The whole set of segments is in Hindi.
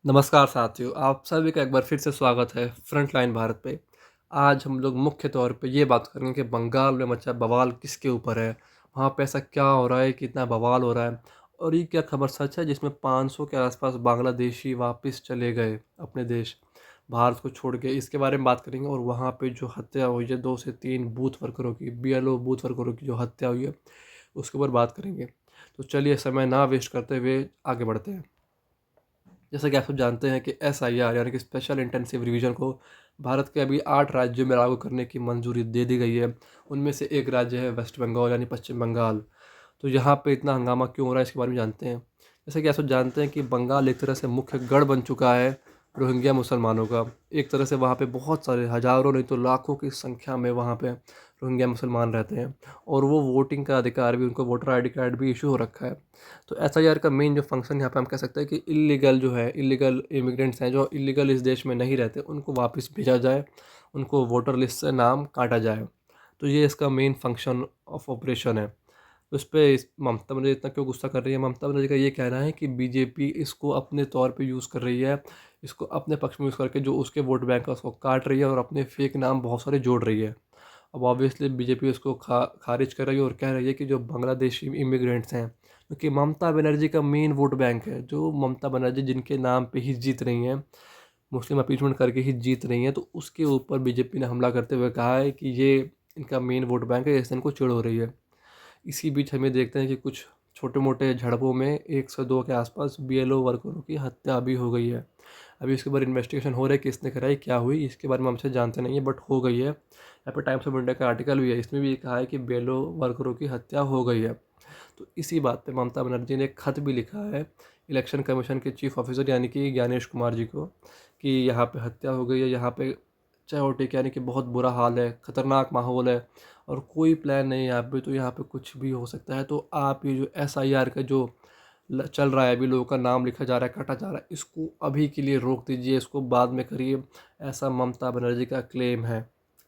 नमस्कार साथियों, आप सभी का एक बार फिर से स्वागत है फ्रंट लाइन भारत पे। आज हम लोग मुख्य तौर पे ये बात करेंगे कि बंगाल में मचा बवाल किसके ऊपर है, वहाँ पे ऐसा क्या हो रहा है, कितना बवाल हो रहा है और ये क्या खबर सच है जिसमें 500 के आसपास बांग्लादेशी वापस चले गए अपने देश भारत को छोड़ के। इसके बारे में बात करेंगे और वहाँ पे जो हत्या हुई है 2 से 3 बूथ वर्करों की, बीएलओ बूथ वर्करों की जो हत्या हुई है उसके ऊपर बात करेंगे। तो चलिए समय ना वेस्ट करते हुए आगे बढ़ते हैं। जैसा कि आप सब जानते हैं कि SIR यानी कि स्पेशल इंटेंसिव रिवीजन को भारत के अभी 8 राज्यों में लागू करने की मंजूरी दे दी गई है। उनमें से एक राज्य है वेस्ट बंगाल यानी पश्चिम बंगाल। तो यहाँ पे इतना हंगामा क्यों हो रहा है इसके बारे में जानते हैं। जैसे कि आप सब जानते हैं कि बंगाल एक तरह से मुख्य गढ़ बन चुका है रोहिंग्या मुसलमानों का। एक तरह से वहाँ पे बहुत सारे हज़ारों नहीं तो लाखों की संख्या में वहाँ पे रोहिंग्या मुसलमान रहते हैं और वो वोटिंग का अधिकार भी, उनको वोटर ID कार्ड भी इशू हो रखा है। तो SIR का मेन जो फंक्शन यहाँ पे हम कह सकते हैं कि इलीगल जो है, इलीगल इमिग्रेंट्स हैं जो इलीगल इस देश में नहीं रहते, उनको वापस भेजा जाए, उनको वोटर लिस्ट से नाम काटा जाए। तो ये इसका मेन फंक्शन ऑफ ऑपरेशन है। उस पे इस ममता बनर्जी इतना क्यों गुस्सा कर रही है? ममता बनर्जी का ये कहना है कि बीजेपी इसको अपने तौर पे यूज़ कर रही है, इसको अपने पक्ष में यूज़ करके जो उसके वोट बैंक है उसको काट रही है और अपने फेक नाम बहुत सारे जोड़ रही है। अब ऑब्वियसली बीजेपी उसको खारिज कर रही है और कह रही है कि जो बांग्लादेशी इमिग्रेंट्स हैं, क्योंकि ममता बनर्जी का मेन वोट बैंक है, जो ममता बनर्जी जिनके नाम पे ही जीत रही हैं, मुस्लिम अपीजमेंट करके ही जीत रही हैं, तो उसके ऊपर बीजेपी ने हमला करते हुए कहा है कि ये इनका मेन वोट बैंक है, इससे इनको चिढ़ हो रही है। इसी बीच हमें देखते हैं कि कुछ छोटे मोटे झड़पों में 102 के आसपास BLO वर्करों की हत्या भी हो गई है। अभी इसके ऊपर इन्वेस्टिगेशन हो रहा है, किसने कराई, क्या हुई, इसके बारे में हमसे जानते नहीं है, बट हो गई है। यहाँ पे टाइम्स ऑफ इंडिया का आर्टिकल भी है, इसमें भी ये कहा है कि BLO वर्करों की हत्या हो गई है। तो इसी बात पे ममता बनर्जी ने एक खत भी लिखा है इलेक्शन कमीशन के चीफ ऑफिसर यानी कि ज्ञानेश कुमार जी को, कि यहाँ पे हत्या हो गई है, यहाँ पे चायोटिक यानी कि बहुत बुरा हाल है, ख़तरनाक माहौल है और कोई प्लान नहीं है यहाँ पे, तो यहाँ पे कुछ भी हो सकता है। तो आप ये जो SIR का जो चल रहा है, अभी लोगों का नाम लिखा जा रहा है, काटा जा रहा है, इसको अभी के लिए रोक दीजिए, इसको बाद में करिए, ऐसा ममता बनर्जी का क्लेम है।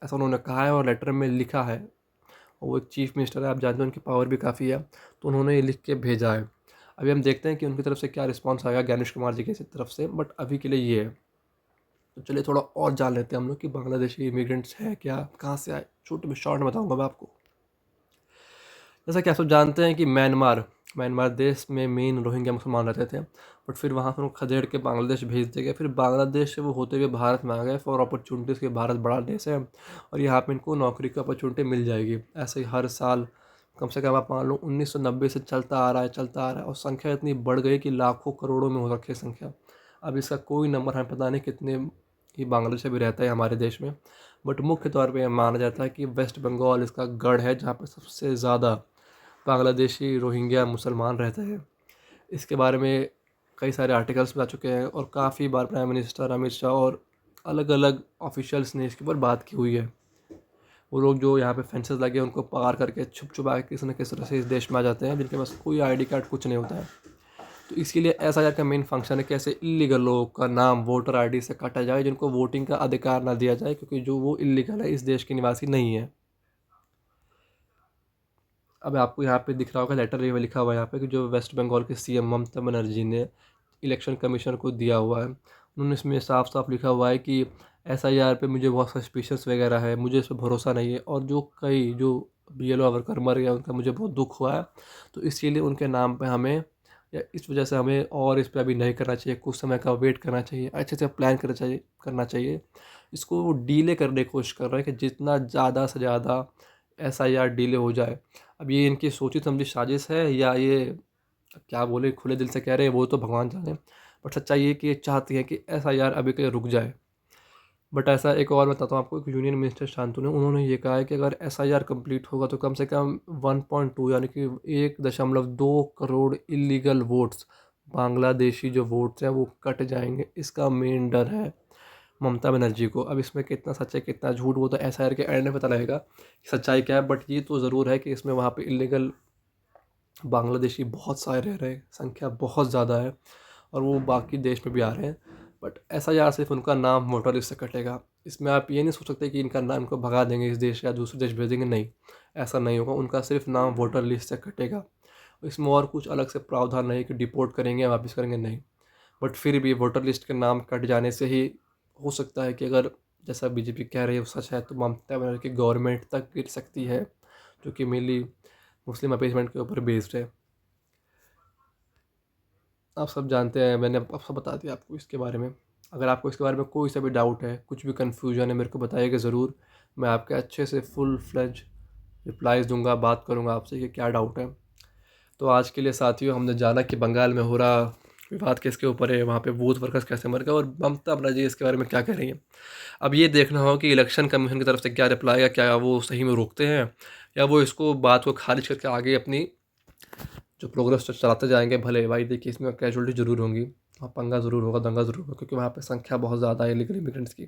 ऐसा उन्होंने कहा है और लेटर में लिखा है। और वो एक चीफ मिनिस्टर है, आप जानते हैं उनकी पावर भी काफ़ी है, तो उन्होंने ये लिख के भेजा है। अभी हम देखते हैं कि उनकी तरफ से क्या रिस्पॉन्स आएगा ज्ञानेश कुमार जी की तरफ से, बट अभी के लिए ये है। तो चलिए थोड़ा और जान लेते हैं हम लोग कि बांग्लादेशी इमिग्रेंट्स है क्या, कहाँ से आए। छोटे में शॉर्ट में बताऊँगा मैं आपको। जैसा कि आप सब जानते हैं कि म्यांमार म्यांमार देश में मेन रोहिंग्या मुसलमान रहते थे, बट फिर वहाँ से उनको खदेड़ के बांग्लादेश भेज दिए गए। फिर बांग्लादेश से वो होते हुए भारत में आ गए फॉर अपॉर्चुनिटीज़, के भारत बड़ा देश है और यहाँ पे इनको नौकरी की अपॉर्चुनिटी मिल जाएगी। ऐसे ही हर साल कम से कम आप मान लो 1990 से चलता आ रहा है, चलता आ रहा है और संख्या इतनी बढ़ गई कि लाखों करोड़ों में हो रखी है संख्या। अब इसका कोई नंबर हमें पता नहीं कितने ही बांग्लादेश भी रहता है हमारे देश में, बट मुख्य तौर पे यह माना जाता है कि वेस्ट बंगाल इसका गढ़ है जहाँ पर सबसे ज़्यादा बांग्लादेशी रोहिंग्या मुसलमान रहते हैं। इसके बारे में कई सारे आर्टिकल्स भी आ चुके हैं और काफ़ी बार प्राइम मिनिस्टर अमित शाह और अलग अलग ऑफिशियल्स ने इसके ऊपर बात की हुई है। वो लोग जो यहाँ पे फेंसेस लगे हैं उनको पार करके छुप छुपा के किसी न किसी तरह से इस देश में आ जाते हैं, जिनके पास कोई ID कार्ड कुछ नहीं होता है। तो इसके लिए SIR का मेन फंक्शन है कि ऐसे इलीगल लोगों का नाम वोटर ID से काटा जाए, जिनको वोटिंग का अधिकार ना दिया जाए, क्योंकि जो वो इलीगल है, इस देश के निवासी नहीं है। अब आपको यहाँ पे दिख रहा होगा लेटर ये लिखा हुआ है यहाँ पे कि जो वेस्ट बंगाल के CM ममता बनर्जी ने इलेक्शन कमीशन को दिया हुआ है। उन्होंने इसमें साफ साफ लिखा हुआ है कि SIR पे मुझे बहुत सस्पिशियस वगैरह है, मुझे इस पर भरोसा नहीं है और जो कई जो BLO वर्कर मर गया उनका मुझे बहुत दुख हुआ है। तो इसीलिए उनके नाम पे हमें, या इस वजह से हमें और इस पर अभी नहीं करना चाहिए, कुछ समय का वेट करना चाहिए, अच्छे से प्लान करना चाहिए। इसको वो डीले करने की कोशिश कर रहे हैं कि जितना ज़्यादा से ज़्यादा SIR डीले हो जाए। अब ये इनकी सोची समझी साजिश है या ये क्या बोले, खुले दिल से कह रहे हैं, वो तो भगवान जाने। बट सच्चाई ये कि ये चाहती है कि SIR अभी के लिए रुक जाए। बट ऐसा एक और बताता हूँ आपको कि यूनियन मिनिस्टर शांतनु ने, उन्होंने ये कहा है कि अगर SIR कंप्लीट होगा तो कम से कम 1.2 यानी कि 1.2 करोड़ इलीगल वोट्स, बांग्लादेशी जो वोट्स हैं वो कट जाएंगे। इसका मेन डर है ममता बनर्जी को। अब इसमें कितना सच है कितना झूठ, वो तो SIR के एंड में पता लगेगा कि सच्चाई क्या है, बट ये तो ज़रूर है कि इसमें वहाँ पे इलीगल बांग्लादेशी बहुत सारे रह रहे हैं, संख्या बहुत ज़्यादा है और वो बाकी देश में भी आ रहे हैं। बट SIR सिर्फ उनका नाम वोटर लिस्ट से कटेगा। इसमें आप ये नहीं सोच सकते कि इनका नाम, इनको भगा देंगे इस देश या दूसरे देश भेजेंगे, नहीं, ऐसा नहीं होगा। उनका सिर्फ नाम वोटर लिस्ट से कटेगा। इसमें और कुछ अलग से प्रावधान नहीं कि डिपोर्ट करेंगे या वापस करेंगे, नहीं। बट फिर भी वोटर लिस्ट के नाम कट जाने से ही हो सकता है कि अगर जैसा बीजेपी कह रही है वो सच है तो ममता बनर्जी की गवर्नमेंट तक गिर सकती है, जो कि मेनली मुस्लिम अपीसमेंट के ऊपर बेस्ड है। आप सब जानते हैं, मैंने अब सब बता दिया आपको इसके बारे में। अगर आपको इसके बारे में कोई सा भी डाउट है, कुछ भी कन्फ्यूजन है, मेरे को बताइएगा ज़रूर। मैं आपके अच्छे से फुल फ्लेज रिप्लाईज़ दूंगा, बात करूंगा आपसे कि क्या डाउट है। तो आज के लिए साथियों, हमने जाना कि बंगाल में हो रहा विवाद किसके ऊपर है, वहाँ पे बूथ वर्कर्स कैसे मर गए और ममता बनर्जी इसके बारे में क्या कह रही हैं। अब ये देखना हो कि इलेक्शन कमीशन की तरफ से क्या रिप्लाई है, क्या वो सही में रोकते हैं या वो इसको बात को खारिज करके आगे अपनी जो प्रोग्रेस चलाते जाएंगे। भले भाई देखिए, इसमें कैजुअलिटी ज़रूर होंगी, वहाँ पंगा ज़रूर होगा, दंगा ज़रूर होगा, क्योंकि वहाँ पे संख्या बहुत ज़्यादा है इलीगल इमिग्रेंट्स की।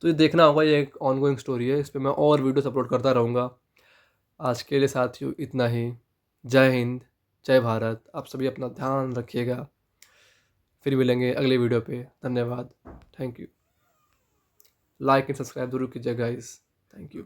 तो ये देखना होगा, ये एक ऑनगोइंग स्टोरी है, इस पर मैं और वीडियोस अपलोड करता रहूँगा। आज के लिए साथियों इतना ही। जय हिंद, जय भारत। आप सभी अपना ध्यान रखिएगा। फिर मिलेंगे अगले वीडियो पे। धन्यवाद। Thank you. Like and subscribe जरूर कीजिएगा गाइस। Thank you.